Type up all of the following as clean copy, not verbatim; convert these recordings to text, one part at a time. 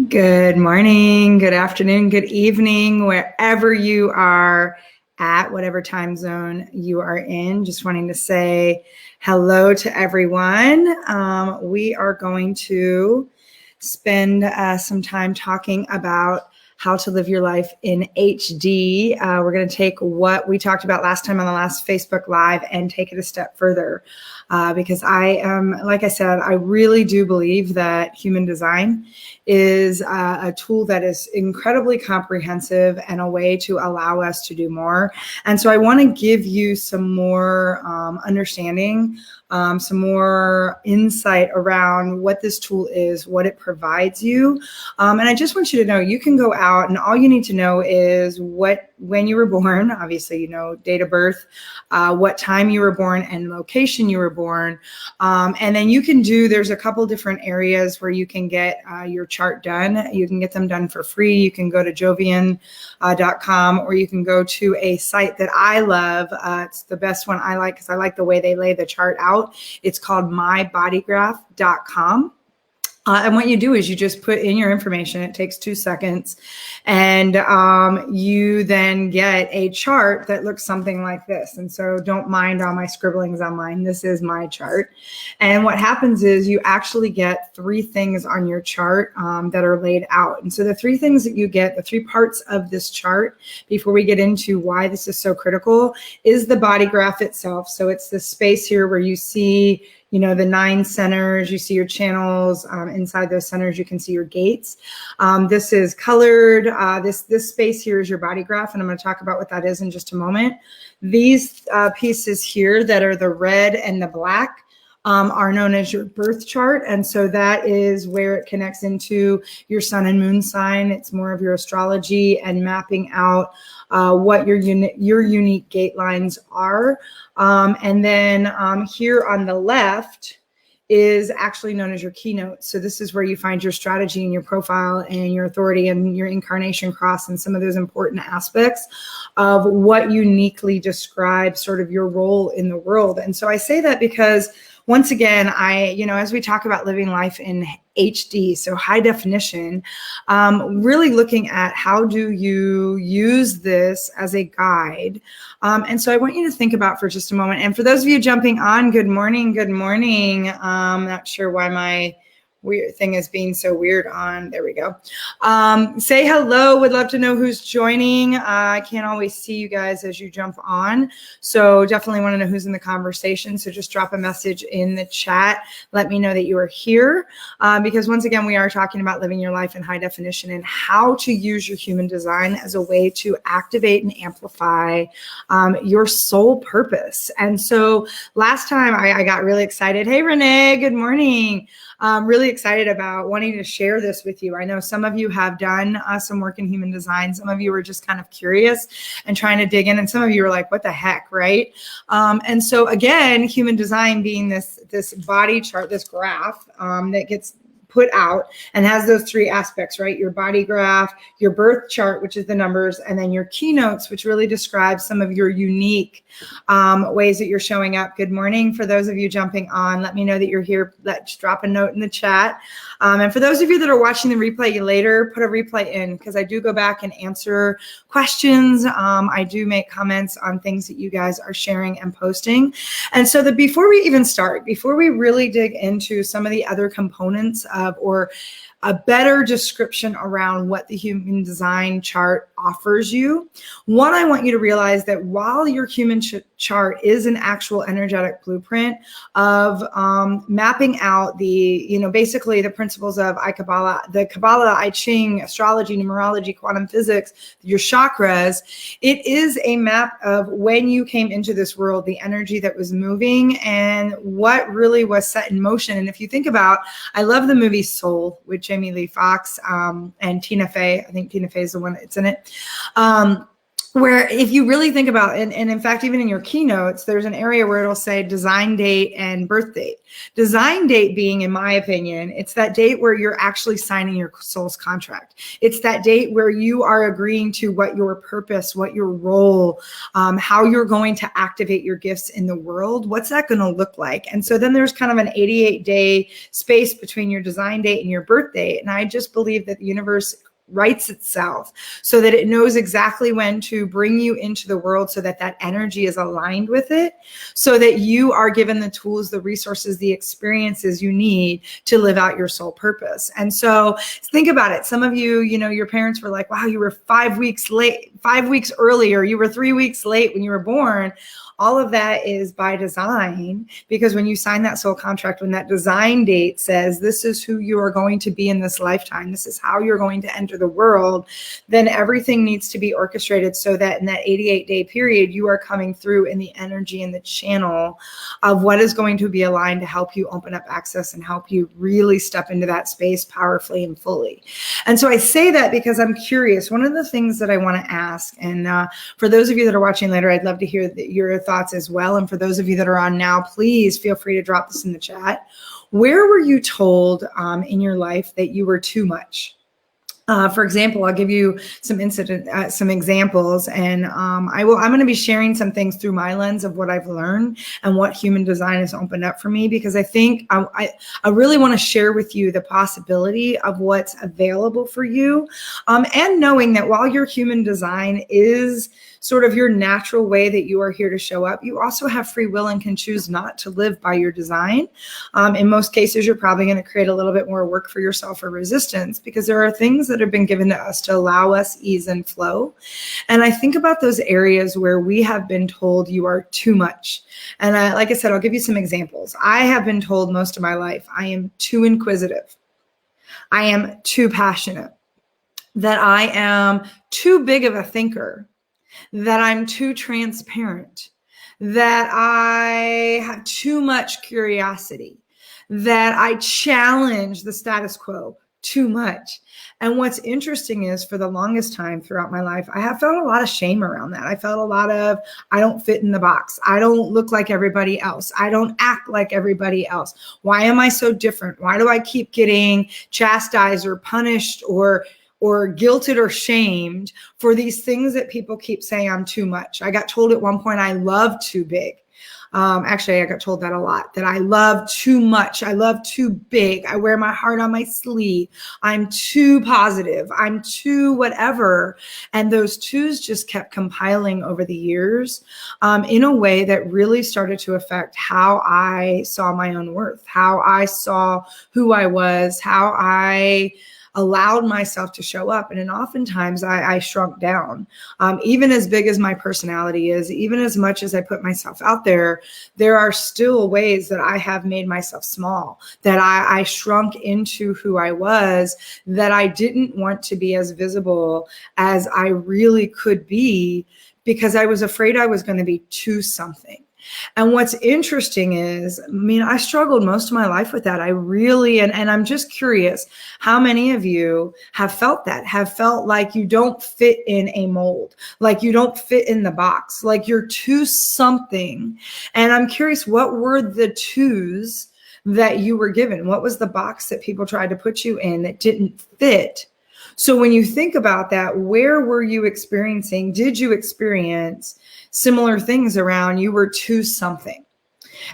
Good morning, good afternoon, good evening, wherever you are at, whatever time zone you are in. Just wanting to say hello to everyone. We are going to spend some time talking about how to live your life in HD. We're going to take what we talked about last time on the last Facebook Live and take it a step further. Because like I said, I really do believe that human design is a tool that is incredibly comprehensive and a way to allow us to do more. And so I want to give you some more understanding, some more insight around what this tool is, what it provides you. And I just want you to know you can go out and all you need to know is when you were born, obviously, date of birth, what time you were born and location you were born. And then you can there's a couple different areas where you can get your chart done. You can get them done for free. You can go to jovian.com or you can go to a site that I love. It's the best one I like because I like the way they lay the chart out. It's called mybodygraph.com. And what you do is you just put in your information. It takes 2 seconds. And you then get a chart that looks something like this. And so don't mind all my scribblings on mine. This is my chart. And what happens is you actually get 3 things on your chart that are laid out. And so the 3 things that you get, the 3 parts of this chart, before we get into why this is so critical, is the body graph itself. So it's the space here where you see the 9 centers, you see your channels. Inside those centers, you can see your gates. This is colored. This space here is your body graph, and I'm going to talk about what that is in just a moment. These pieces here that are the red and the black are known as your birth chart. And so that is where it connects into your sun and moon sign. It's more of your astrology and mapping out what your unique gate lines are. And then here on the left is actually known as your keynote. So this is where you find your strategy and your profile and your authority and your incarnation cross and some of those important aspects of what uniquely describes sort of your role in the world. And so I say that because once again, as we talk about living life in HD, so high definition, really looking at how do you use this as a guide. And so I want you to think about for just a moment. And for those of you jumping on, good morning, good morning. I'm not sure why my weird thing is being so weird on. There we go. Say hello. Would love to know who's joining. I can't always see you guys as you jump on. So definitely want to know who's in the conversation. So just drop a message in the chat. Let me know that you are here. Because once again, we are talking about living your life in high definition and how to use your human design as a way to activate and amplify your soul purpose. And so last time I got really excited. Hey, Renee, good morning. I'm really excited about wanting to share this with you. I know some of you have done some work in human design. Some of you were just kind of curious and trying to dig in. And some of you were like, what the heck, right? And so again, human design being this body chart, this graph that gets put out and has those 3 aspects, right? Your body graph, your birth chart, which is the numbers, and then your keynotes, which really describes some of your unique ways that you're showing up. Good morning. For those of you jumping on, let me know that you're here. Let's drop a note in the chat. And for those of you that are watching the replay later, put a replay in because I do go back and answer questions. I do make comments on things that you guys are sharing and posting. And so that before we even start, before we really dig into some of the other components or a better description around what the human design chart offers you. One, I want you to realize that while your human chart is an actual energetic blueprint of mapping out basically the principles of the Kabbalah, I Ching, astrology, numerology, quantum physics, your chakras, it is a map of when you came into this world, the energy that was moving and what really was set in motion. And if you think about, I love the movie Soul, which Jamie Lee Fox and Tina Fey. I think Tina Fey is the one that's in it. where if you really think about, and in fact, even in your keynotes, there's an area where it'll say design date and birth date. Design date being, in my opinion, it's that date where you're actually signing your soul's contract. It's that date where you are agreeing to what your purpose, what your role, how you're going to activate your gifts in the world. What's that going to look like? And so then there's kind of an 88-day space between your design date and your birth date. And I just believe that the universe writes itself so that it knows exactly when to bring you into the world, so that that energy is aligned with it, so that you are given the tools, the resources, the experiences you need to live out your soul purpose. And so think about it. Some of you, your parents were like, wow, you were 5 weeks late, 5 weeks earlier, you were 3 weeks late when you were born. All of that is by design, because when you sign that soul contract, when that design date says this is who you are going to be in this lifetime, this is how you're going to enter the world, then everything needs to be orchestrated so that in that 88-day period, you are coming through in the energy and the channel of what is going to be aligned to help you open up access and help you really step into that space powerfully and fully. And so I say that because I'm curious. One of the things that I want to ask, and for those of you that are watching later, I'd love to hear your thoughts as well. And for those of you that are on now, please feel free to drop this in the chat. Where were you told in your life that you were too much? For example, I'll give you some examples, and I'm going to be sharing some things through my lens of what I've learned and what human design has opened up for me, because I think I really want to share with you the possibility of what's available for you, and knowing that while your human design is sort of your natural way that you are here to show up, you also have free will and can choose not to live by your design. In most cases, you're probably going to create a little bit more work for yourself or resistance, because there are things that have been given to us to allow us ease and flow. And I think about those areas where we have been told you are too much. And like I said, I'll give you some examples. I have been told most of my life I am too inquisitive. I am too passionate. That I am too big of a thinker. That I'm too transparent, that I have too much curiosity, that I challenge the status quo too much. And what's interesting is, for the longest time throughout my life, I have felt a lot of shame around that. I felt a lot of, I don't fit in the box. I don't look like everybody else. I don't act like everybody else. Why am I so different? Why do I keep getting chastised or punished or guilted or shamed for these things that people keep saying I'm too much? I got told at one point I love too big. Actually, I got told that a lot, that I love too much. I love too big. I wear my heart on my sleeve. I'm too positive. I'm too whatever. And those twos just kept compiling over the years in a way that really started to affect how I saw my own worth, how I saw who I was, how I allowed myself to show up. And then oftentimes I shrunk down. Even as big as my personality is, even as much as I put myself out there, there are still ways that I have made myself small, that I shrunk into who I was, that I didn't want to be as visible as I really could be, because I was afraid I was going to be too something. And what's interesting is, I struggled most of my life with that. I really, and I'm just curious, how many of you have felt that, have felt like you don't fit in a mold, like you don't fit in the box, like you're too something. And I'm curious, what were the twos that you were given? What was the box that people tried to put you in that didn't fit? So when you think about that, where were you experiencing, did you experience similar things around you were too something?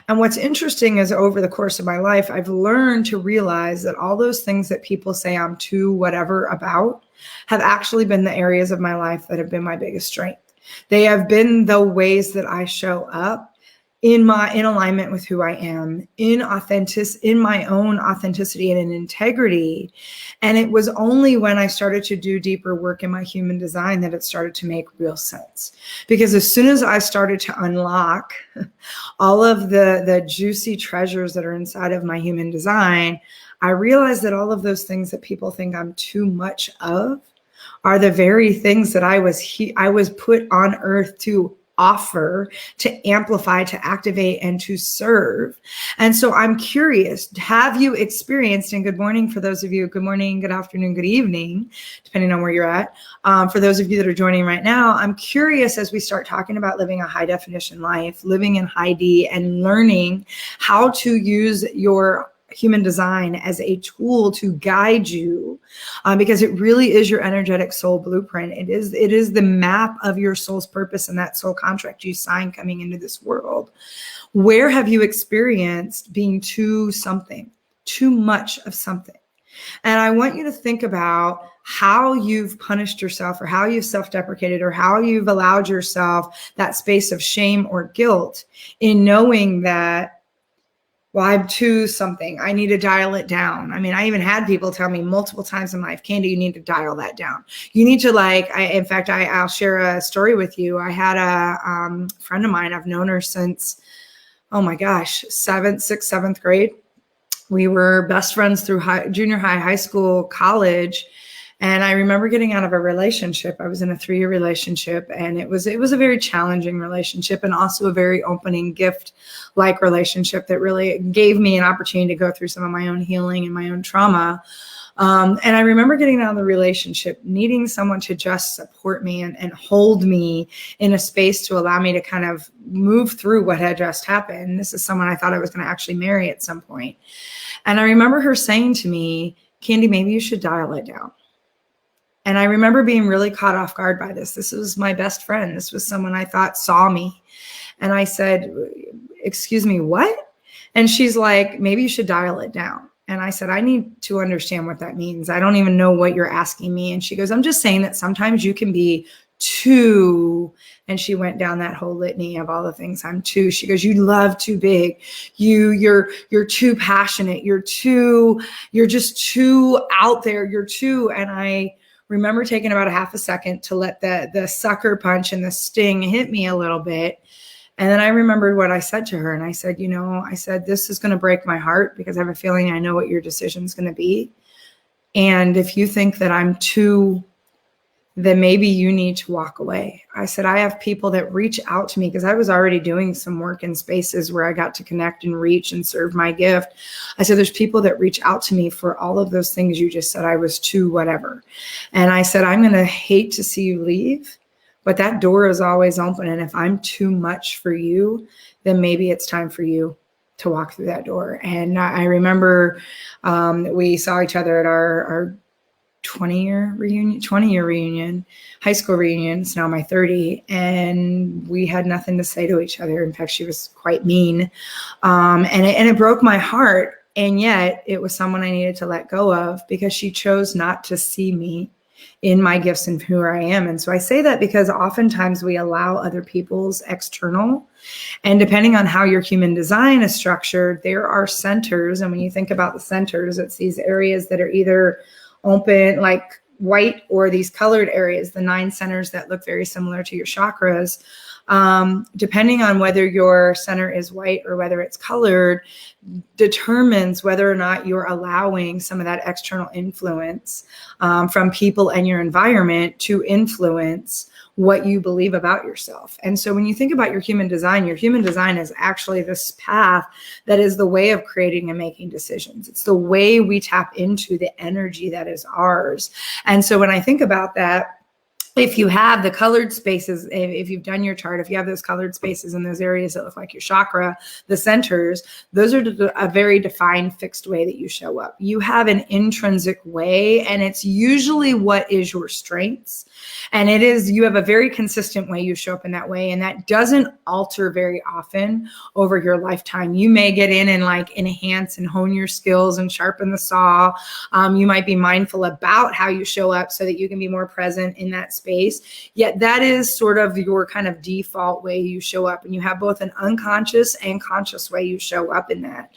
And what's interesting is, over the course of my life, I've learned to realize that all those things that people say I'm too whatever about have actually been the areas of my life that have been my biggest strength. They have been the ways that I show up in alignment with who I am, in my own authenticity and in integrity. And it was only when I started to do deeper work in my human design that it started to make real sense. Because as soon as I started to unlock all of the juicy treasures that are inside of my human design, I realized that all of those things that people think I'm too much of are the very things that I was put on earth to offer, to amplify, to activate, and to serve. And so I'm curious, have you experienced, and good morning for those of you, good morning, good afternoon, good evening, depending on where you're at. For those of you that are joining right now, I'm curious as we start talking about living a high definition life, living in high D, and learning how to use your human design as a tool to guide you, because it really is your energetic soul blueprint. It is the map of your soul's purpose and that soul contract you sign coming into this world. Where have you experienced being too something, too much of something? And I want you to think about how you've punished yourself, or how you've self-deprecated, or how you've allowed yourself that space of shame or guilt in knowing that, well, I'm too something. I need to dial it down. I mean, I even had people tell me multiple times in life, Candy, you need to dial that down. You need to I'll share a story with you. I had a friend of mine. I've known her since, oh my gosh, 7th grade. We were best friends through junior high, high school, college. And I remember getting out of a relationship. I was in a 3-year relationship, and it was a very challenging relationship, and also a very opening gift-like relationship that really gave me an opportunity to go through some of my own healing and my own trauma. And I remember getting out of the relationship, needing someone to just support me and hold me in a space to allow me to kind of move through what had just happened. This is someone I thought I was going to actually marry at some point. And I remember her saying to me, Candy, maybe you should dial it down. And I remember being really caught off guard by this. This was my best friend. This was someone I thought saw me. And I said, excuse me, what? And she's like, maybe you should dial it down. And I said, I need to understand what that means. I don't even know what you're asking me. And she goes, I'm just saying that sometimes you can be too, and she went down that whole litany of all the things I'm too. She goes, you love too big. You're too passionate. You're just too out there. You're too. And I remember taking about a half a second to let the sucker punch and the sting hit me a little bit. And then I remembered what I said to her. And I said, this is going to break my heart, because I have a feeling I know what your decision is going to be. And if you think that I'm too, then maybe you need to walk away. I said, I have people that reach out to me, because I was already doing some work in spaces where I got to connect and reach and serve my gift. I said, there's people that reach out to me for all of those things you just said I was too whatever. And I said, I'm going to hate to see you leave, but that door is always open. And if I'm too much for you, then maybe it's time for you to walk through that door. And I remember we saw each other at our 20-year reunion, high school reunion. It's now my 30. And we had nothing to say to each other. In fact, she was quite mean. And it broke my heart. And yet it was someone I needed to let go of, because she chose not to see me in my gifts and who I am. And so I say that because oftentimes we allow other people's external, and depending on how your human design is structured, there are centers. And when you think about the centers, it's these areas that are either open, like white, or these colored areas, the 9 centers that look very similar to your chakras. Depending on whether your center is white or whether it's colored, determines whether or not you're allowing some of that external influence from people and your environment to influence what you believe about yourself. And so when you think about your human design is actually this path that is the way of creating and making decisions. It's the way we tap into the energy that is ours. And so when I think about that, if you have the colored spaces, if you've done your chart, if you have those colored spaces in those areas that look like your chakra, the centers, those are a very defined, fixed way that you show up. You have an intrinsic way, and it's usually what is your strengths. And you have a very consistent way you show up in that way. And that doesn't alter very often over your lifetime. You may get in and enhance and hone your skills and sharpen the saw. You might be mindful about how you show up so that you can be more present in that space. Yet that is sort of your kind of default way you show up. And you have both an unconscious and conscious way you show up in that.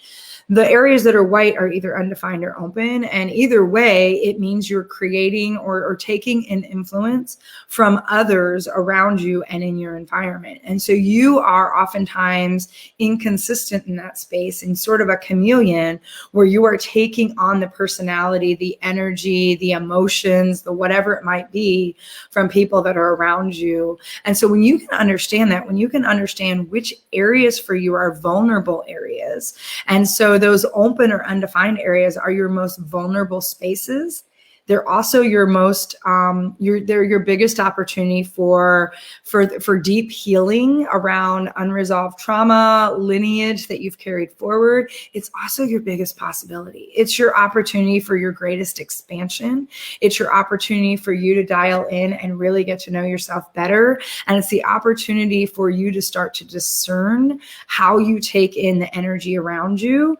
The areas that are white are either undefined or open. And either way, it means you're creating or taking an influence from others around you and in your environment. And so you are oftentimes inconsistent in that space, in sort of a chameleon where you are taking on the personality, the energy, the emotions, the whatever it might be from people that are around you. And so when you can understand that, when you can understand which areas for you are vulnerable areas, and so those open or undefined areas are your most vulnerable spaces, they're also your most, they're your biggest opportunity for deep healing around unresolved trauma, lineage that you've carried forward. It's also your biggest possibility. It's your opportunity for your greatest expansion. It's your opportunity for you to dial in and really get to know yourself better. And it's the opportunity for you to start to discern how you take in the energy around you,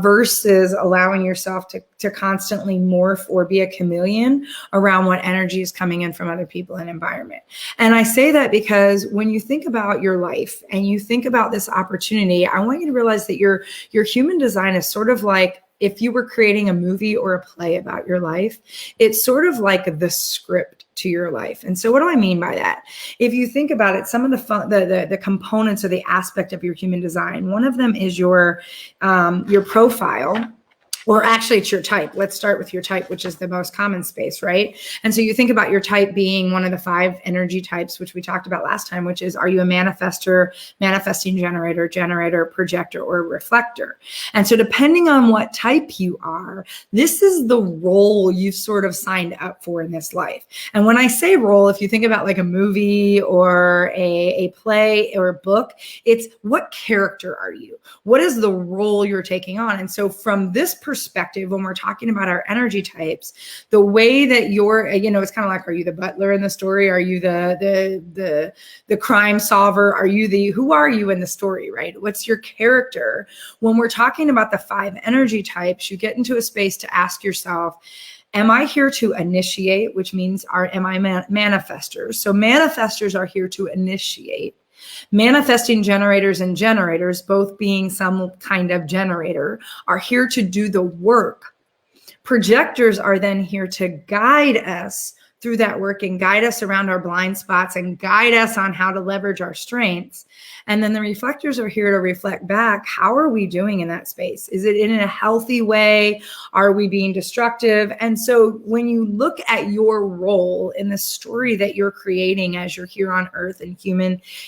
versus allowing yourself to constantly morph or be a chameleon around what energy is coming in from other people and environment. And I say that because when you think about your life and you think about this opportunity, I want you to realize that your human design is sort of like if you were creating a movie or a play about your life. It's sort of like the script to your life. And so what do I mean by that? If you think about it, some of the components or the aspect of your human design, one of them is your profile. Or actually, it's your type. Let's start with your type, which is the most common space, right? And so you think about your type being one of the 5 energy types, which we talked about last time, which is, are you a manifestor, manifesting generator, projector, or reflector? And so depending on what type you are, this is the role you've sort of signed up for in this life. And when I say role, if you think about like a movie or a play or a book, it's what character are you? What is the role you're taking on? And so from this perspective, when we're talking about our energy types, the way that you're, it's kind of like, are you the butler in the story? Are you the crime solver? Who are you in the story, right? What's your character? When we're talking about the 5 energy types, you get into a space to ask yourself, am I here to initiate, which means am I manifestors? So manifestors are here to initiate. Manifesting generators and generators, both being some kind of generator, are here to do the work. Projectors are then here to guide us through that work and guide us around our blind spots and guide us on how to leverage our strengths. And then the reflectors are here to reflect back. How are we doing in that space? Is it in a healthy way? Are we being destructive? And so when you look at your role in the story that you're creating as you're here on earth and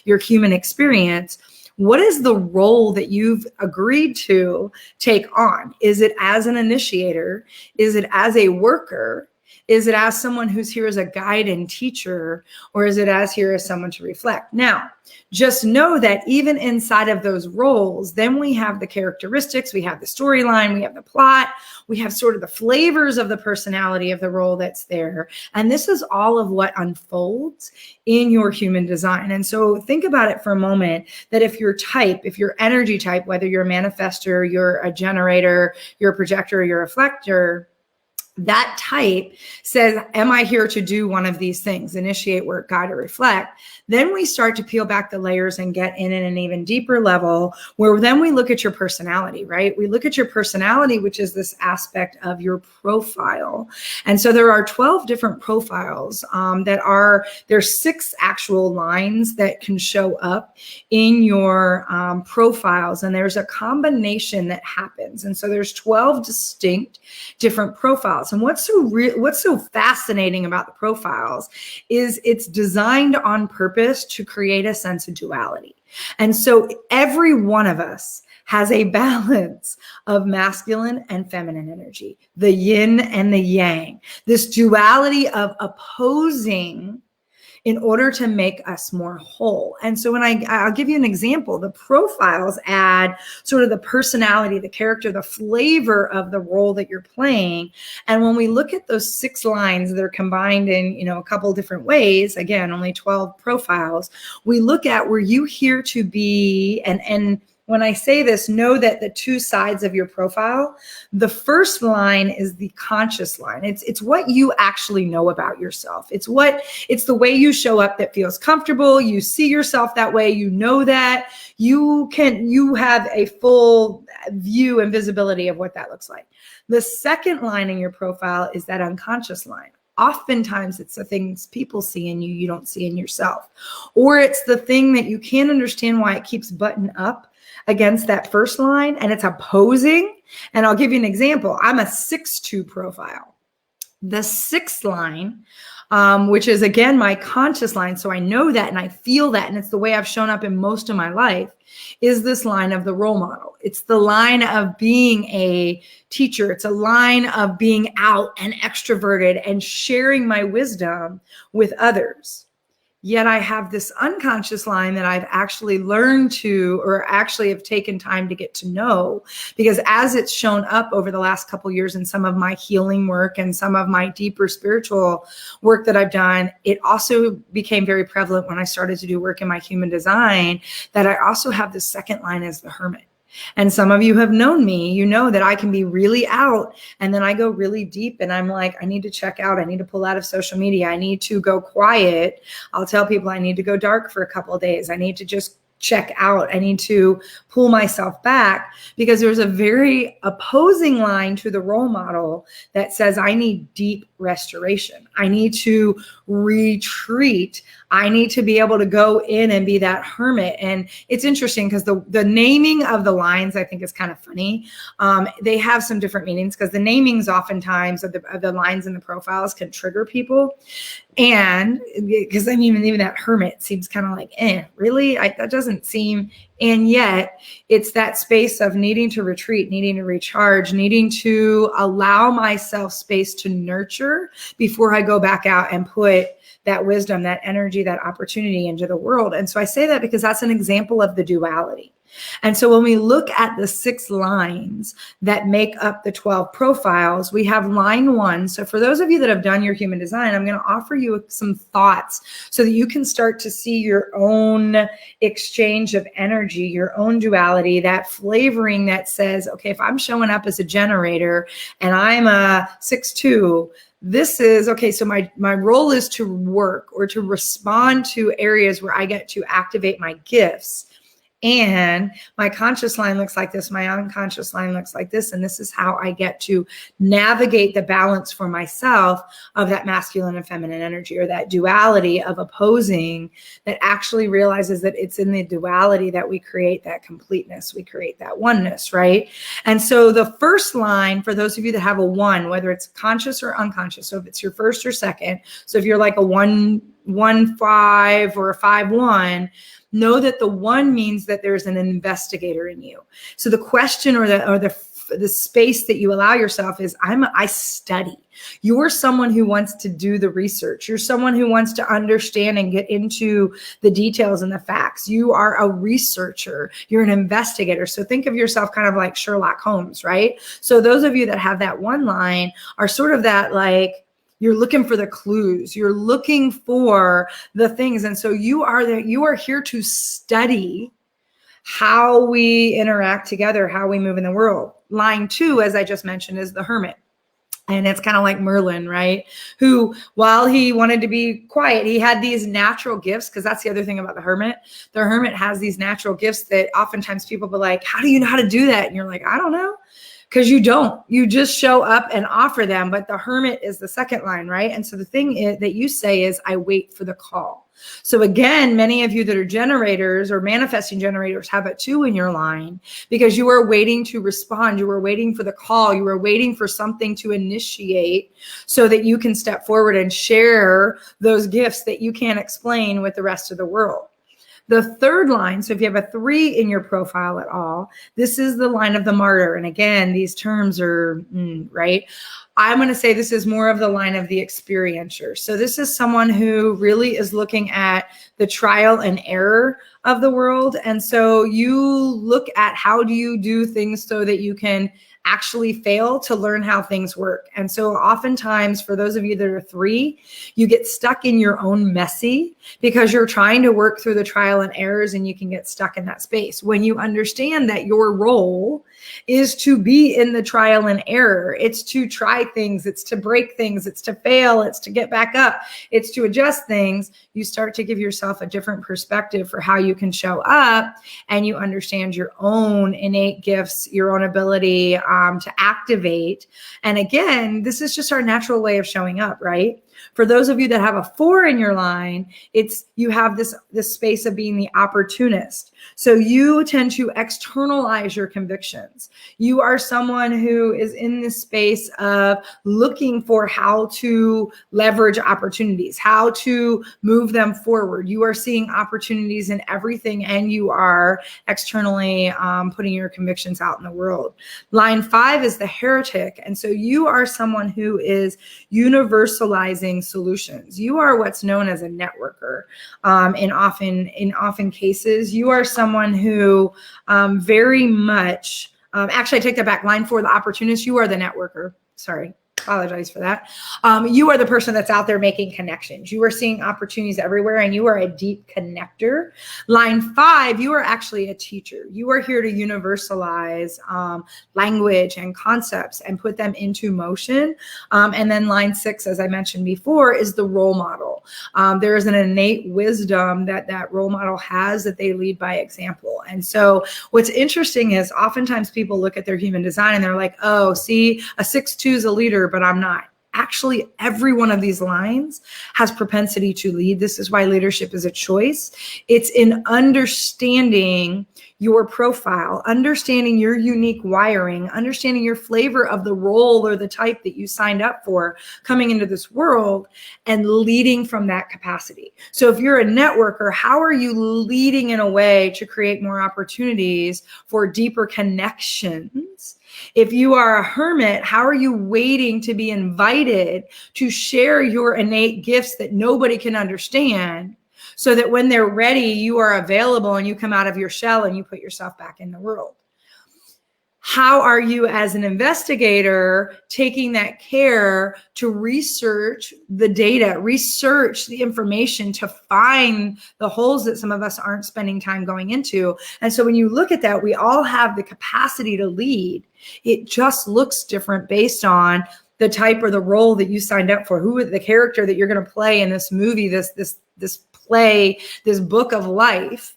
your human experience, what is the role that you've agreed to take on? Is it as an initiator? Is it as a worker? Is it as someone who's here as a guide and teacher, or is it as here as someone to reflect? Now, just know that even inside of those roles, then we have the characteristics, we have the storyline, we have the plot, we have sort of the flavors of the personality of the role that's there. And this is all of what unfolds in your human design. And so think about it for a moment, that if your energy type, whether you're a manifestor, you're a generator, you're a projector, or you're a reflector, that type says, am I here to do one of these things? Initiate, work, guide, or reflect. Then we start to peel back the layers and get in at an even deeper level, where then we look at your personality, right? We look at your personality, which is this aspect of your profile. And so there are 12 different profiles there's 6 actual lines that can show up in your profiles. And there's a combination that happens. And so there's 12 distinct different profiles. And what's so fascinating about the profiles is it's designed on purpose to create a sense of duality. And so every one of us has a balance of masculine and feminine energy, the yin and the yang, this duality of opposing in order to make us more whole. And so when I'll give you an example, the profiles add sort of the personality, the character, the flavor of the role that you're playing. And when we look at those 6 lines, they're combined in, a couple different ways. Again, only 12 profiles. We look at, were you here to be, and when I say this, know that the two sides of your profile, the first line is the conscious line. It's what you actually know about yourself. It's the way you show up that feels comfortable. You see yourself that way. You know that you have a full view and visibility of what that looks like. The second line in your profile is that unconscious line. Oftentimes it's the things people see in you, you don't see in yourself. Or it's the thing that you can't understand why it keeps buttoned up against that first line and it's opposing. And I'll give you an example. I'm a 6-2 profile. The 6th line, which is again my conscious line, so I know that and I feel that, and it's the way I've shown up in most of my life, is this line of the role model. It's the line of being a teacher. It's a line of being out and extroverted and sharing my wisdom with others. Yet I have this unconscious line that I've actually learned to, or actually have taken time to get to know, because as it's shown up over the last couple of years in some of my healing work and some of my deeper spiritual work that I've done, it also became very prevalent when I started to do work in my human design, that I also have the second line as the hermit. And some of you have known me, you know that I can be really out and then I go really deep and I'm like, I need to check out. I need to pull out of social media. I need to go quiet. I'll tell people I need to go dark for a couple of days. I need to just check out. I need to pull myself back, because there's a very opposing line to the role model that says I need deep restoration. I need to retreat. I need to be able to go in and be that hermit. And it's interesting because the naming of the lines, I think, is kind of funny. They have some different meanings because the namings oftentimes of the lines in the profiles can trigger people. And because I mean, even that hermit seems kind of like, really? That doesn't seem. And yet it's that space of needing to retreat, needing to recharge, needing to allow myself space to nurture before I go back out and put that wisdom, that energy, that opportunity into the world. And so I say that because that's an example of the duality. And so when we look at the 6 lines that make up the 12 profiles, we have line 1. So for those of you that have done your human design, I'm going to offer you some thoughts so that you can start to see your own exchange of energy, your own duality, that flavoring that says, okay, if I'm showing up as a generator and I'm a 6-2, this is, okay, so my role is to work or to respond to areas where I get to activate my gifts. And my conscious line looks like this. My unconscious line looks like this. And this is how I get to navigate the balance for myself of that masculine and feminine energy, or that duality of opposing, that actually realizes that it's in the duality that we create that completeness. We create that oneness, right? And so the first line, for those of you that have a 1, whether it's conscious or unconscious, so if it's your first or second, so if you're like a 1-5 or a 5-1, know that the 1 means that there's an investigator in you. So the question or the space that you allow yourself is, I study. You're someone who wants to do the research. You're someone who wants to understand and get into the details and the facts. You are a researcher. You're an investigator. So think of yourself kind of like Sherlock Holmes, right? So those of you that have that 1 line are sort of that, like, you're looking for the clues. You're looking for the things. And so you are here to study how we interact together, how we move in the world. Line 2, as I just mentioned, is the hermit. And it's kind of like Merlin, right? Who, while he wanted to be quiet, he had these natural gifts, because that's the other thing about the hermit. The hermit has these natural gifts that oftentimes people be like, how do you know how to do that? And you're like, I don't know. Because you don't. You just show up and offer them. But the hermit is the second line, right? And so the thing is, that you say is, I wait for the call. So again, many of you that are generators or manifesting generators have a 2 in your line, because you are waiting to respond. You are waiting for the call. You are waiting for something to initiate so that you can step forward and share those gifts that you can't explain with the rest of the world. The third line, so if you have a 3 in your profile at all, this is the line of the martyr. And again, these terms are, right? I'm going to say this is more of the line of the experiencer. So this is someone who really is looking at the trial and error of the world. And so you look at how do you do things so that you can actually fail to learn how things work. And so oftentimes, for those of you that are 3, you get stuck in your own messy because you're trying to work through the trial and errors, and you can get stuck in that space. When you understand that your role is to be in the trial and error, it's to try things, it's to break things, it's to fail, it's to get back up, it's to adjust things, you start to give yourself a different perspective for how you can show up, and you understand your own innate gifts, your own ability to activate. And again, this is just our natural way of showing up, right? For those of you that have a 4 in your line, it's you have this space of being the opportunist. So you tend to externalize your convictions. You are someone who is in this space of looking for how to leverage opportunities, how to move them forward. You are seeing opportunities in everything, and you are externally putting your convictions out in the world. Line 5 is the heretic. And so you are someone who is universalizing solutions. You are what's known as a networker. In often cases, you are someone who very much, actually I take that back. Line 4, the opportunist, you are the networker. Sorry. Apologize for that. You are the person that's out there making connections. You are seeing opportunities everywhere, and you are a deep connector. Line 5, you are actually a teacher. You are here to universalize language and concepts and put them into motion. And then line 6, as I mentioned before, is the role model. There is an innate wisdom that role model has, that they lead by example. And so what's interesting is oftentimes people look at their human design and they're like, oh, see, a 6-2 is a leader, but I'm not. Actually, every one of these lines has propensity to lead. This is why leadership is a choice. It's in understanding your profile, understanding your unique wiring, understanding your flavor of the role or the type that you signed up for coming into this world, and leading from that capacity. So if you're a networker, how are you leading in a way to create more opportunities for deeper connections? If you are a hermit, how are you waiting to be invited to share your innate gifts that nobody can understand, so that when they're ready, you are available and you come out of your shell and you put yourself back in the world? How are you as an investigator taking that care to research the data, research the information to find the holes that some of us aren't spending time going into? And so when you look at that, we all have the capacity to lead. It just looks different based on the type or the role that you signed up for, who is the character that you're going to play in this movie, this play, this book of life,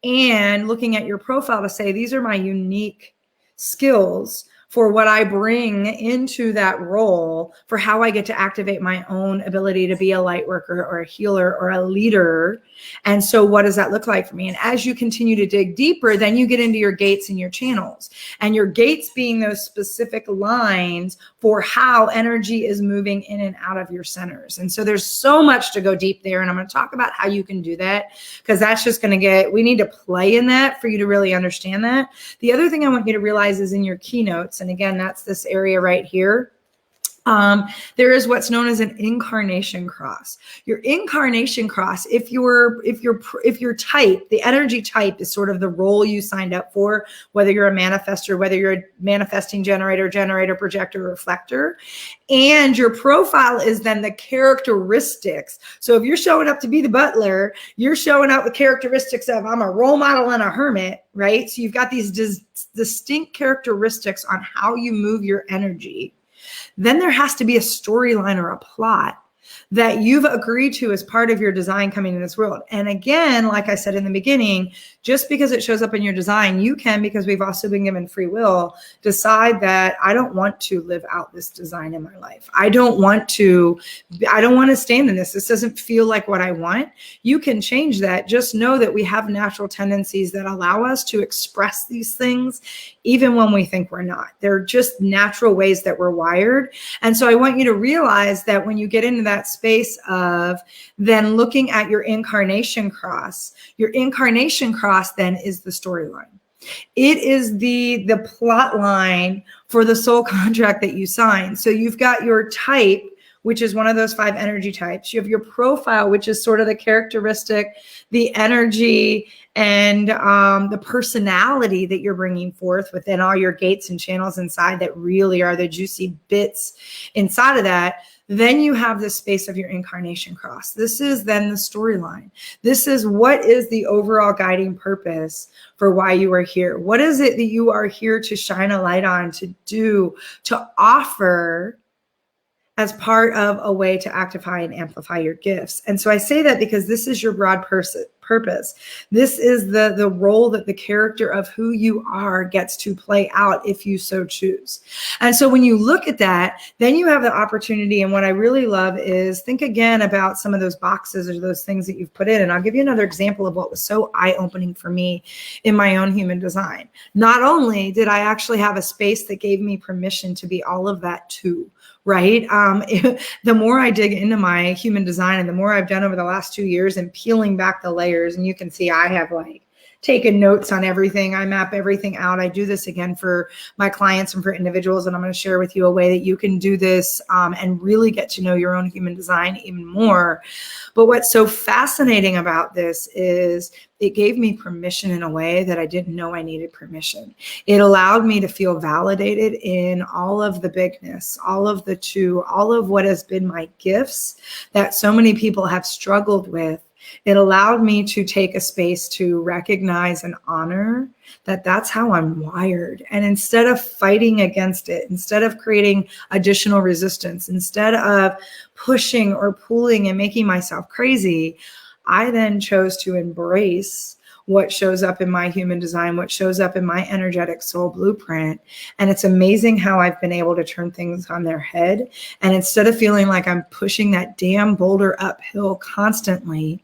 and looking at your profile to say, these are my unique skills for what I bring into that role, for how I get to activate my own ability to be a light worker or a healer or a leader. And so what does that look like for me? And as you continue to dig deeper, then you get into your gates and your channels, and your gates being those specific lines for how energy is moving in and out of your centers. And so there's so much to go deep there. And I'm going to talk about how you can do that, because that's just going to we need to play in that for you to really understand that. The other thing I want you to realize is in your keynotes, and again, that's this area right here. There is what's known as an incarnation cross. Your incarnation cross, if your type, the energy type is sort of the role you signed up for, whether you're a manifestor, whether you're a manifesting generator, projector, reflector, and your profile is then the characteristics. So if you're showing up to be the butler, you're showing up with characteristics of, I'm a role model and a hermit, right? So you've got these distinct characteristics on how you move your energy. Then there has to be a storyline or a plot that you've agreed to as part of your design coming in this world. And again, like I said in the beginning, just because it shows up in your design, you can, because we've also been given free will, decide that I don't want to live out this design in my life. I don't want to stand in this. This doesn't feel like what I want. You can change that. Just know that we have natural tendencies that allow us to express these things even when we think we're not. They're just natural ways that we're wired. And so I want you to realize that when you get into that space of then looking at your incarnation cross then is the storyline. It is the plot line for the soul contract that you sign. So you've got your type, which is one of those 5 energy types. You have your profile, which is sort of the characteristic, the energy, and the personality that you're bringing forth within all your gates and channels inside that really are the juicy bits inside of that. Then you have the space of your incarnation cross. This is then the storyline. This is what is the overall guiding purpose for why you are here. What is it that you are here to shine a light on, to do, to offer as part of a way to actify and amplify your gifts. And so I say that because this is your broad purpose. This is the role that the character of who you are gets to play out if you so choose. And so when you look at that, then you have the opportunity. And what I really love is think again about some of those boxes or those things that you've put in. And I'll give you another example of what was so eye-opening for me in my own human design. Not only did I actually have a space that gave me permission to be all of that too, right? The more I dig into my human design and the more I've done over the last 2 years and peeling back the layers, and you can see I have like taken notes on everything. I map everything out. I do this again for my clients and for individuals. And I'm going to share with you a way that you can do this and really get to know your own human design even more. But what's so fascinating about this is it gave me permission in a way that I didn't know I needed permission. It allowed me to feel validated in all of the bigness, all of the all of what has been my gifts that so many people have struggled with. It allowed me to take a space to recognize and honor that that's how I'm wired. And instead of fighting against it, instead of creating additional resistance, instead of pushing or pulling and making myself crazy, I then chose to embrace what shows up in my human design, what shows up in my energetic soul blueprint. And it's amazing how I've been able to turn things on their head. And instead of feeling like I'm pushing that damn boulder uphill constantly,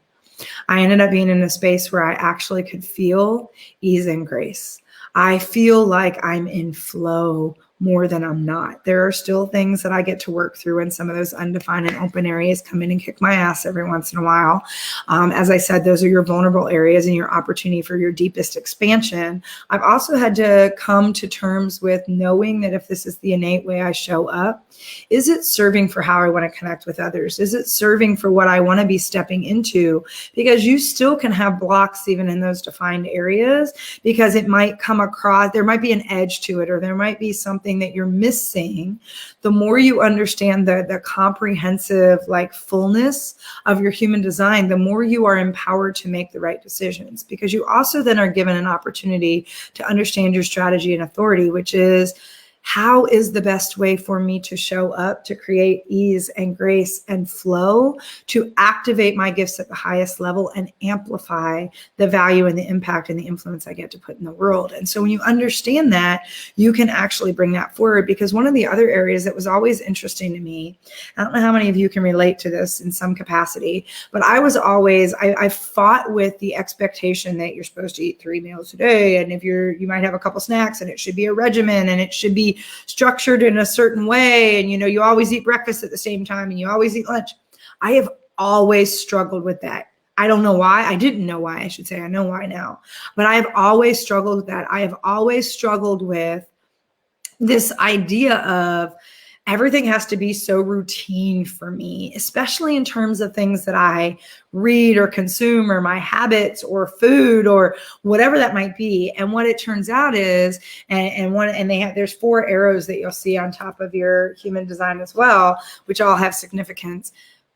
I ended up being in a space where I actually could feel ease and grace. I feel like I'm in flow more than I'm not. There are still things that I get to work through, and some of those undefined and open areas come in and kick my ass every once in a while. As I said, those are your vulnerable areas and your opportunity for your deepest expansion. I've also had to come to terms with knowing that if this is the innate way I show up, is it serving for how I want to connect with others? Is it serving for what I want to be stepping into? Because you still can have blocks even in those defined areas, because it might come across, there might be an edge to it, or there might be something that you're missing. The more you understand the comprehensive like fullness of your human design, the more you are empowered to make the right decisions, because you also then are given an opportunity to understand your strategy and authority, which is, how is the best way for me to show up, to create ease and grace and flow, to activate my gifts at the highest level and amplify the value and the impact and the influence I get to put in the world? And so when you understand that, you can actually bring that forward. Because one of the other areas that was always interesting to me, I don't know how many of you can relate to this in some capacity, but I was always, I fought with the expectation that you're supposed to eat 3 meals a day. And if you might have a couple snacks, and it should be a regimen, and it should be structured in a certain way. And, you always eat breakfast at the same time, and you always eat lunch. I have always struggled with that. I don't know why. I didn't know why, I should say. I know why now. But I have always struggled with that. I have always struggled with this idea of everything has to be so routine for me, especially in terms of things that I read or consume, or my habits or food or whatever that might be. And what it turns out is, there's 4 arrows that you'll see on top of your human design as well, which all have significance.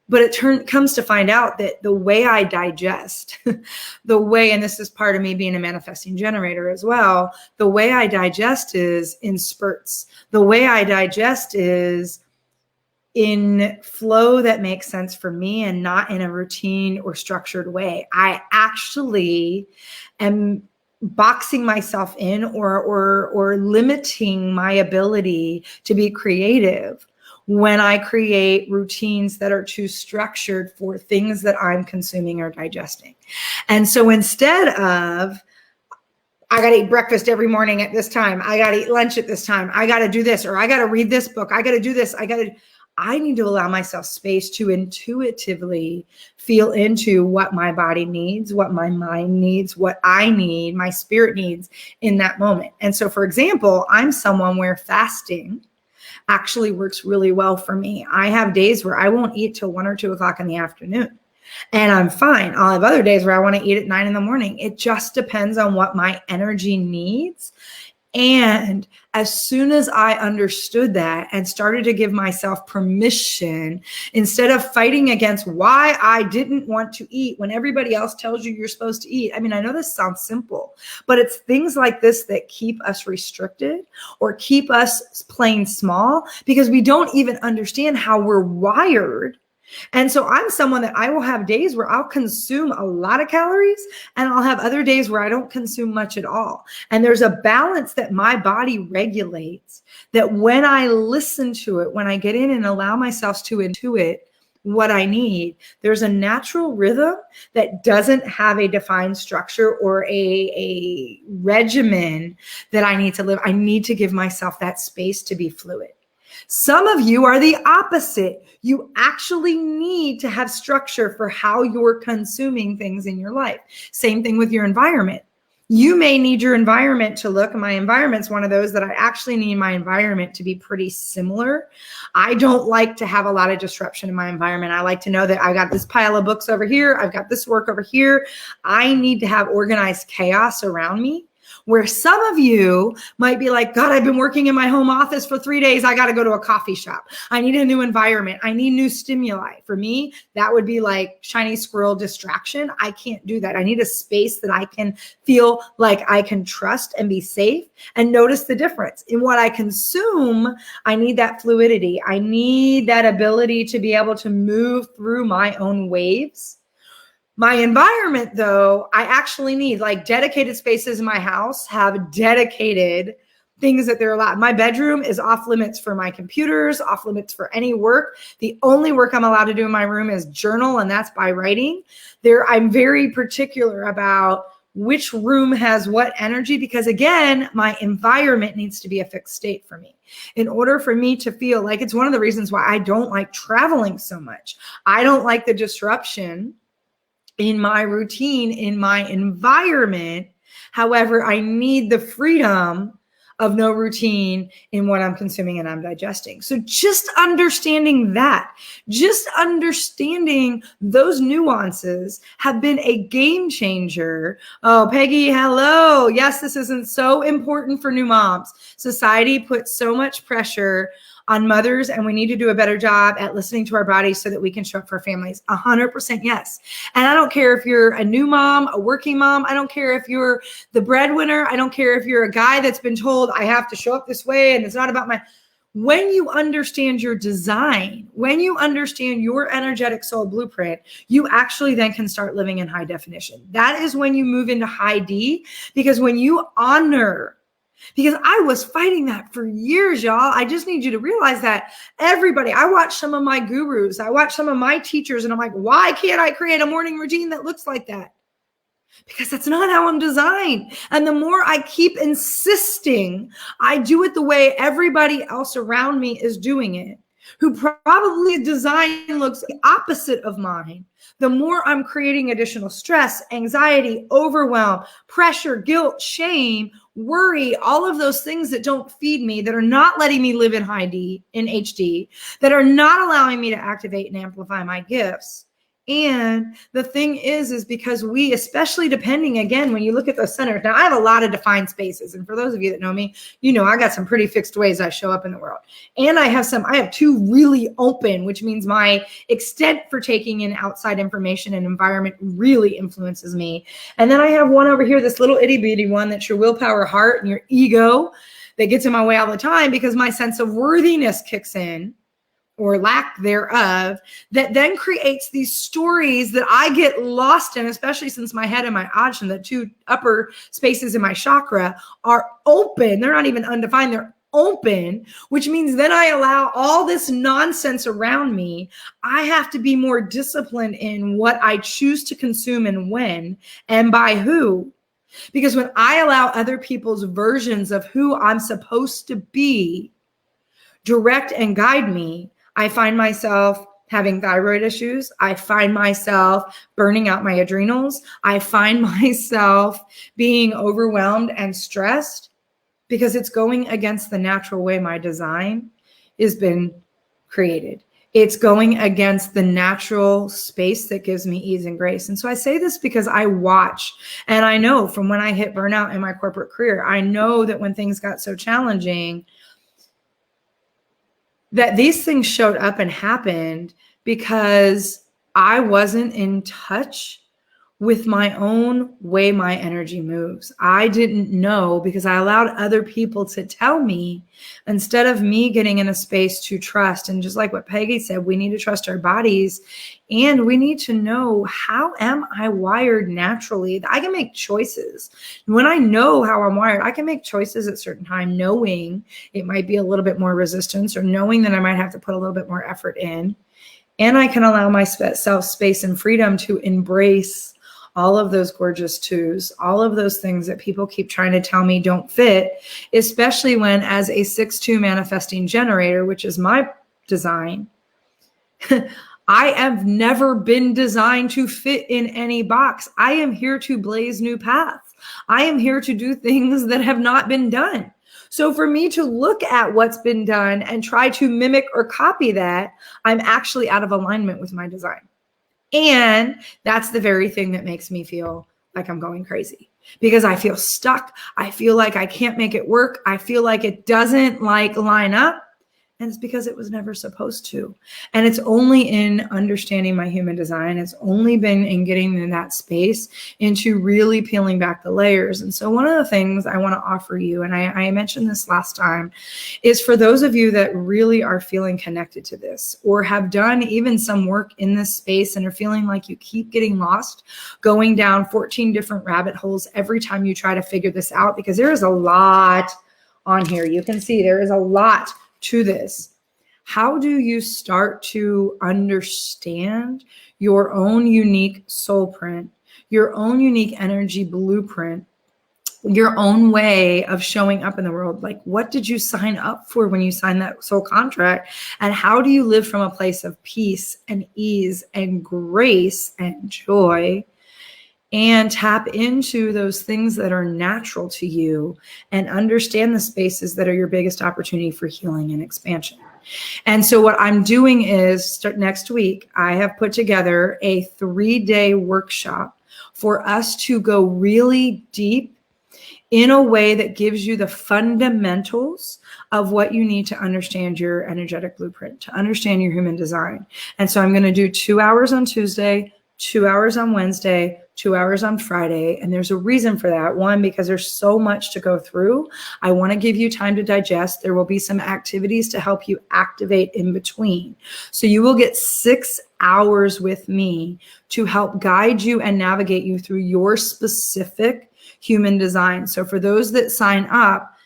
But it comes to find out that the way I digest, and this is part of me being a manifesting generator as well, the way I digest is in spurts. The way I digest is in flow that makes sense for me, and not in a routine or structured way. I actually am boxing myself in or limiting my ability to be creative when I create routines that are too structured for things that I'm consuming or digesting. And so instead of, I got to eat breakfast every morning at this time, I got to eat lunch at this time, I got to do this, or I got to read this book, I got to do this, I need to allow myself space to intuitively feel into what my body needs, what my mind needs, what I need, my spirit needs in that moment. And so, for example, I'm someone where fasting actually works really well for me. I have days where I won't eat till 1 or 2 o'clock in the afternoon, and I'm fine. I'll have other days where I want to eat at 9 in the morning. It just depends on what my energy needs. And as soon as I understood that and started to give myself permission, instead of fighting against why I didn't want to eat when everybody else tells you you're supposed to eat. I mean, I know this sounds simple, but it's things like this that keep us restricted or keep us playing small because we don't even understand how we're wired. And so I'm someone that I will have days where I'll consume a lot of calories and I'll have other days where I don't consume much at all. And there's a balance that my body regulates that when I listen to it, when I get in and allow myself to intuit what I need, there's a natural rhythm that doesn't have a defined structure or a regimen that I need to live. I need to give myself that space to be fluid. Some of you are the opposite. You actually need to have structure for how you're consuming things in your life. Same thing with your environment. You may need your environment to look. My environment's one of those that I actually need my environment to be pretty similar. I don't like to have a lot of disruption in my environment. I like to know that I got this pile of books over here. I've got this work over here. I need to have organized chaos around me. Where some of you might be like, God, I've been working in my home office for 3 days. I got to go to a coffee shop. I need a new environment. I need new stimuli. For me, that would be like shiny squirrel distraction. I can't do that. I need a space that I can feel like I can trust and be safe and notice the difference. In what I consume, I need that fluidity. I need that ability to be able to move through my own waves. My environment, though, I actually need like dedicated spaces in my house, have dedicated things that they're allowed. My bedroom is off limits for my computers, off limits for any work. The only work I'm allowed to do in my room is journal, and that's by writing. I'm very particular about which room has what energy because, again, my environment needs to be a fixed state for me. In order for me to feel like it's one of the reasons why I don't like traveling so much. I don't like the disruption in my routine, in my environment. However, I need the freedom of no routine in what I'm consuming and I'm digesting. So just understanding that, just understanding those nuances have been a game changer. Oh, Peggy, hello. Yes, this isn't so important for new moms. Society puts so much pressure on mothers, and we need to do a better job at listening to our bodies so that we can show up for families. 100% yes. And I don't care if you're a new mom, a working mom. I don't care if you're the breadwinner. I don't care if you're a guy that's been told I have to show up this way and it's not about my... When you understand your design, when you understand your energetic soul blueprint, you actually then can start living in high definition. That is when you move into high D, because when you honor, because I was fighting that for years, y'all. I just need you to realize that everybody, I watch some of my gurus, I watch some of my teachers, and I'm like, why can't I create a morning routine that looks like that? Because that's not how I'm designed. And the more I keep insisting I do it the way everybody else around me is doing it, who probably design looks the opposite of mine, the more I'm creating additional stress, anxiety, overwhelm, pressure, guilt, shame, worry, all of those things that don't feed me, that are not letting me live in high D, in HD, that are not allowing me to activate and amplify my gifts. And the thing is because we, especially depending, again, when you look at those centers, now I have a lot of defined spaces. And for those of you that know me, you know, I got some pretty fixed ways I show up in the world. And I have 2 really open, which means my extent for taking in outside information and environment really influences me. And then I have one over here, this little itty bitty one, that's your willpower, heart, and your ego that gets in my way all the time because my sense of worthiness kicks in, or lack thereof, that then creates these stories that I get lost in, especially since my head and my ajna, the 2 upper spaces in my chakra, are open. They're not even undefined. They're open, which means then I allow all this nonsense around me. I have to be more disciplined in what I choose to consume and when and by who. Because when I allow other people's versions of who I'm supposed to be direct and guide me, I find myself having thyroid issues. I find myself burning out my adrenals. I find myself being overwhelmed and stressed because it's going against the natural way my design has been created. It's going against the natural space that gives me ease and grace. And so I say this because I watch, and I know from when I hit burnout in my corporate career, I know that when things got so challenging, that these things showed up and happened because I wasn't in touch with my own way my energy moves. I didn't know because I allowed other people to tell me instead of me getting in a space to trust. And just like what Peggy said, we need to trust our bodies and we need to know, how am I wired naturally? I can make choices. When I know how I'm wired, I can make choices at certain time, knowing it might be a little bit more resistance or knowing that I might have to put a little bit more effort in. And I can allow myself space and freedom to embrace all of those gorgeous twos, all of those things that people keep trying to tell me don't fit, especially when, as a 6-2 manifesting generator, which is my design, I have never been designed to fit in any box. I am here to blaze new paths. I am here to do things that have not been done. So for me to look at what's been done and try to mimic or copy that, I'm actually out of alignment with my design. And that's the very thing that makes me feel like I'm going crazy, because I feel stuck. I feel like I can't make it work. I feel like it doesn't line up. And it's because it was never supposed to. And it's only in understanding my human design. It's only been in getting in that space into really peeling back the layers. And so one of the things I want to offer you, and I mentioned this last time, is for those of you that really are feeling connected to this or have done even some work in this space and are feeling like you keep getting lost, going down 14 different rabbit holes every time you try to figure this out, because there is a lot on here. You can see there is a lot to this. How do you start to understand your own unique soul print, your own unique energy blueprint, your own way of showing up in the world? Like, what did you sign up for when you signed that soul contract? And how do you live from a place of peace and ease and grace and joy, and tap into those things that are natural to you and understand the spaces that are your biggest opportunity for healing and expansion? And so what I'm doing is, next week, I have put together a 3-day workshop for us to go really deep in a way that gives you the fundamentals of what you need to understand your energetic blueprint, to understand your human design. And so I'm going to do 2 hours on Tuesday, 2 hours on Wednesday, 2 hours on Friday. And there's a reason for that. One, because there's so much to go through. I want to give you time to digest. There will be some activities to help you activate in between. So you will get 6 hours with me to help guide you and navigate you through your specific human design. So for those that sign up,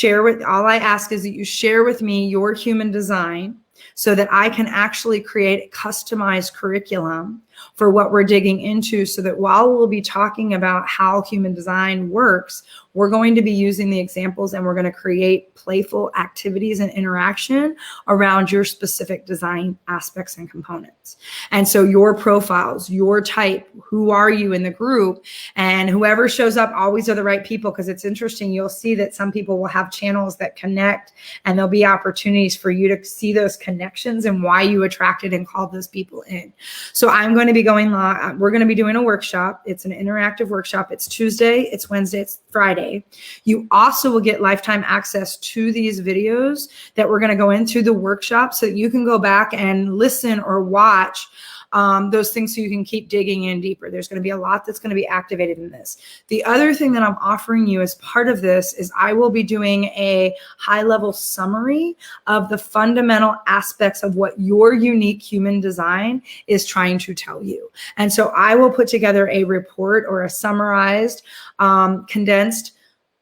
all I ask is that you share with me your human design so that I can actually create a customized curriculum for what we're digging into, so that while we'll be talking about how human design works, we're going to be using the examples and we're going to create playful activities and interaction around your specific design aspects and components. And so your profiles, your type, who are you in the group, and whoever shows up always are the right people, because it's interesting. You'll see that some people will have channels that connect, and there'll be opportunities for you to see those connections and why you attracted and called those people in. So I'm going to be we're going to be doing a workshop. It's an interactive workshop. It's Tuesday, it's Wednesday, it's Friday. You also will get lifetime access to these videos that we're going to go into the workshop, so that you can go back and listen or watch those things, so you can keep digging in deeper. There's going to be a lot that's going to be activated in this. The other thing that I'm offering you as part of this is I will be doing a high-level summary of the fundamental aspects of what your unique human design is trying to tell you. And so I will put together a report or a summarized, condensed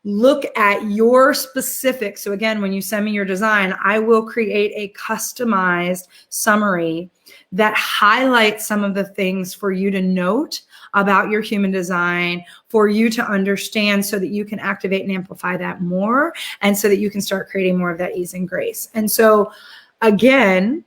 look at your specific. So again, when you send me your design, I will create a customized summary that highlights some of the things for you to note about your human design, for you to understand, so that you can activate and amplify that more, and so that you can start creating more of that ease and grace. And so again,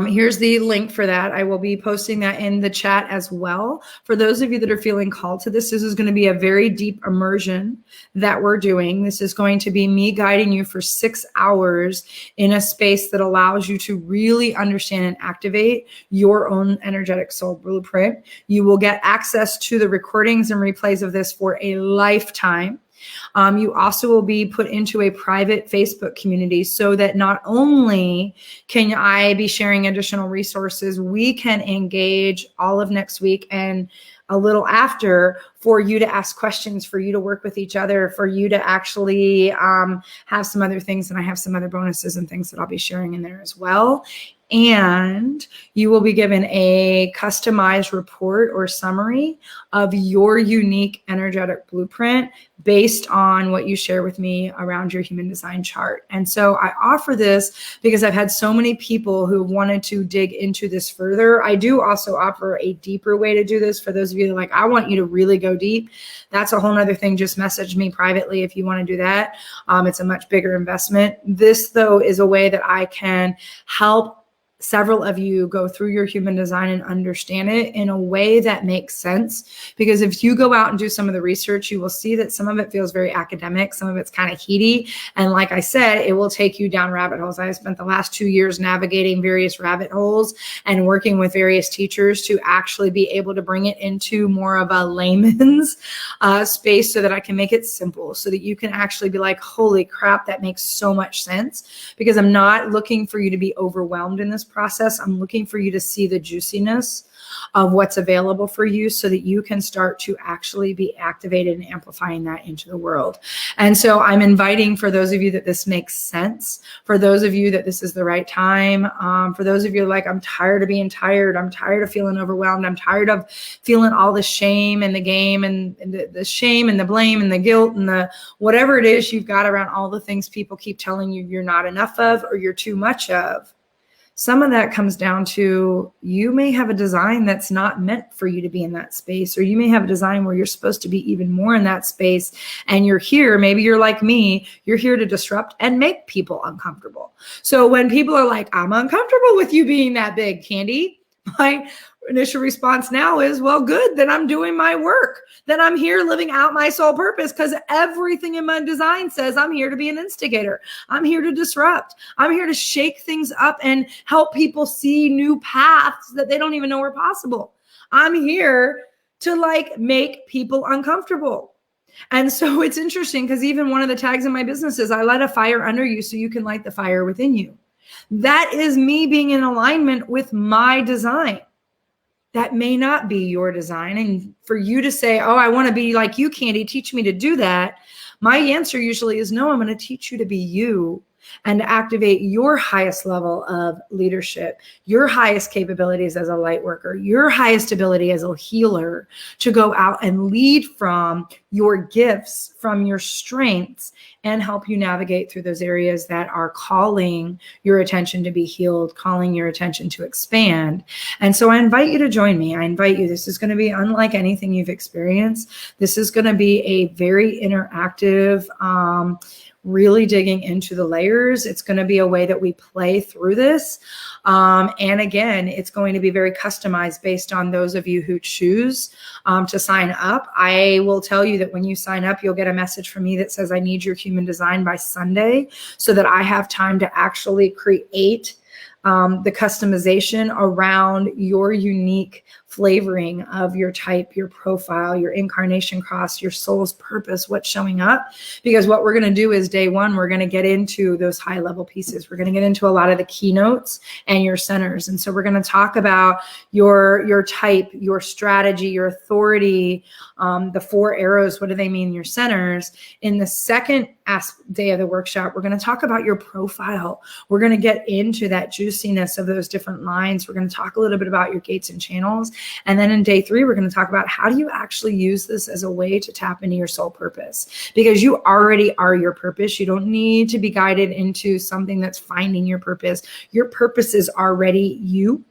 Here's the link for that. I will be posting that in the chat as well. For those of you that are feeling called to this is going to be a very deep immersion that we're doing. This is going to be me guiding you for 6 hours in a space that allows you to really understand and activate your own energetic soul blueprint. You will get access to the recordings and replays of this for a lifetime. You also will be put into a private Facebook community so that not only can I be sharing additional resources, we can engage all of next week and a little after for you to ask questions, for you to work with each other, for you to actually have some other things. And I have some other bonuses and things that I'll be sharing in there as well. And you will be given a customized report or summary of your unique energetic blueprint based on what you share with me around your human design chart. And so I offer this because I've had so many people who wanted to dig into this further. I do also offer a deeper way to do this for those of you that are like, I want you to really go deep. That's a whole nother thing. Just message me privately if you want to do that. It's a much bigger investment. This, though, is a way that I can help several of you go through your human design and understand it in a way that makes sense. Because if you go out and do some of the research, you will see that some of it feels very academic. Some of it's kind of heady. And like I said, it will take you down rabbit holes. I spent the last 2 years navigating various rabbit holes and working with various teachers to actually be able to bring it into more of a layman's space so that I can make it simple, so that you can actually be like, holy crap, that makes so much sense. Because I'm not looking for you to be overwhelmed in this process. I'm looking for you to see the juiciness of what's available for you so that you can start to actually be activated and amplifying that into the world. And so I'm inviting, for those of you that this makes sense, for those of you that this is the right time, for those of you like, I'm tired of being tired, I'm tired of feeling overwhelmed, I'm tired of feeling all the shame and the game and the shame and the blame and the guilt and the whatever it is you've got around all the things people keep telling you you're not enough of or you're too much of. Some of that comes down to you may have a design that's not meant for you to be in that space, or you may have a design where you're supposed to be even more in that space. And you're here, maybe you're like me, you're here to disrupt and make people uncomfortable. So when people are like, I'm uncomfortable with you being that big, Candy, my initial response now is, well, good, then I'm doing my work. Then I'm here living out my soul purpose, because everything in my design says I'm here to be an instigator. I'm here to disrupt. I'm here to shake things up and help people see new paths that they don't even know were possible. I'm here to like make people uncomfortable. And so it's interesting because even one of the tags in my business is I light a fire under you so you can light the fire within you. That is me being in alignment with my design. That may not be your design. And for you to say, oh, I want to be like you, Candy, teach me to do that. My answer usually is no, I'm going to teach you to be you and to activate your highest level of leadership, your highest capabilities as a light worker, your highest ability as a healer, to go out and lead from your gifts, from your strengths, and help you navigate through those areas that are calling your attention to be healed, calling your attention to expand. And so I invite you to join me. I invite you. This is going to be unlike anything you've experienced. This is going to be a very interactive, really digging into the layers. It's going to be a way that we play through this. And again, it's going to be very customized based on those of you who choose to sign up. I will tell you that when you sign up, you'll get a message from me that says, I need your human design by Sunday so that I have time to actually create the customization around your unique flavoring of your type, your profile, your incarnation cross, your soul's purpose, what's showing up. Because what we're going to do is day one, we're going to get into those high level pieces. We're going to get into a lot of the keynotes and your centers. And so we're going to talk about your type, your strategy, your authority, the 4 arrows. What do they mean? Your centers. In the second day of the workshop, we're going to talk about your profile. We're going to get into that juiciness of those different lines. We're going to talk a little bit about your gates and channels. And then in day 3, we're going to talk about how do you actually use this as a way to tap into your soul purpose, because you already are your purpose. You don't need to be guided into something that's finding your purpose. Your purpose is already you.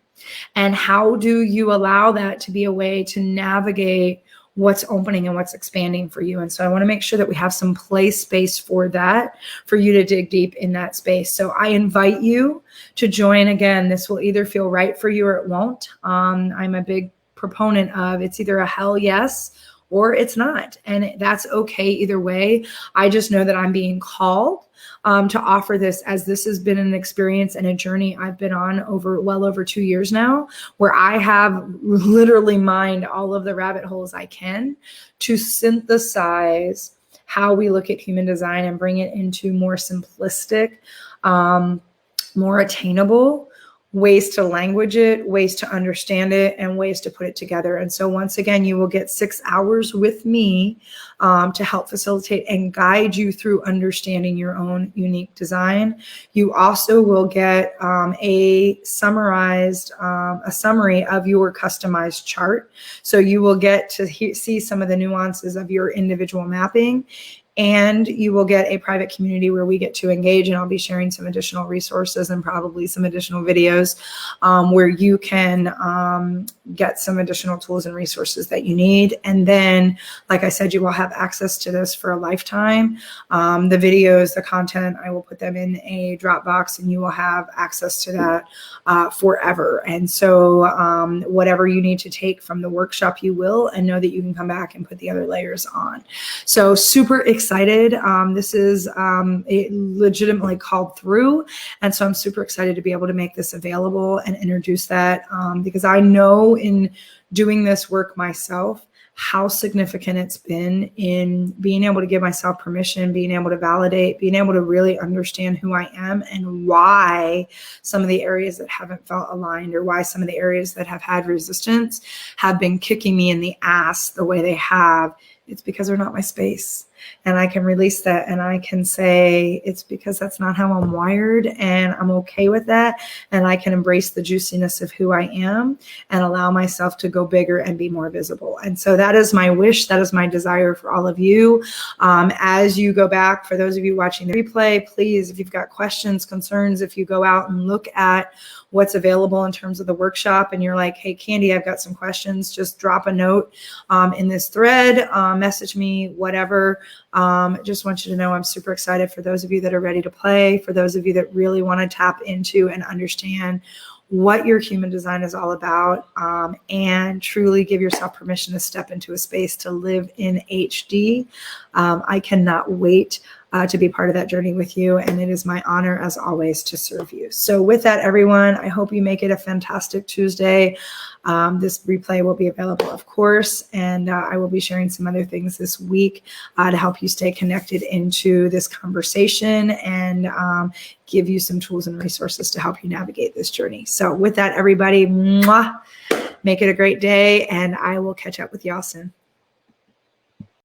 And how do you allow that to be a way to navigate what's opening and what's expanding for you. And so I want to make sure that we have some play space for that, for you to dig deep in that space. So I invite you to join. Again, this will either feel right for you or it won't. I'm a big proponent of it's either a hell yes or it's not. And that's okay either way. I just know that I'm being called to offer this, as this has been an experience and a journey I've been on well over 2 years now, where I have literally mined all of the rabbit holes I can to synthesize how we look at human design and bring it into more simplistic, more attainable ways to language it, ways to understand it, and ways to put it together. And so once again, you will get 6 hours with me to help facilitate and guide you through understanding your own unique design. You also will get a summary of your customized chart. So you will get to see some of the nuances of your individual mapping. And you will get a private community where we get to engage, and I'll be sharing some additional resources and probably some additional videos where you can get some additional tools and resources that you need. And then, like I said, you will have access to this for a lifetime. The videos, the content, I will put them in a Dropbox, and you will have access to that forever. And so whatever you need to take from the workshop, you will, and know that you can come back and put the other layers on. So super excited. This is it legitimately called through. And so I'm super excited to be able to make this available and introduce that because I know in doing this work myself, how significant it's been in being able to give myself permission, being able to validate, being able to really understand who I am and why some of the areas that haven't felt aligned, or why some of the areas that have had resistance have been kicking me in the ass the way they have. It's because they're not my space. And I can release that, and I can say it's because that's not how I'm wired, and I'm okay with that. And I can embrace the juiciness of who I am and allow myself to go bigger and be more visible. And so that is my wish. That is my desire for all of you. As you go back, for those of you watching the replay, please, if you've got questions, concerns, if you go out and look at what's available in terms of the workshop and you're like, hey, Candy, I've got some questions, just drop a note in this thread, message me, whatever. Just want you to know I'm super excited for those of you that are ready to play, for those of you that really want to tap into and understand what your human design is all about, and truly give yourself permission to step into a space to live in HD. I cannot wait to be part of that journey with you. And it is my honor, as always, to serve you. So with that, everyone, I hope you make it a fantastic Tuesday. This replay will be available, of course, and I will be sharing some other things this week to help you stay connected into this conversation and give you some tools and resources to help you navigate this journey. So with that, everybody, mwah, make it a great day, and I will catch up with y'all soon.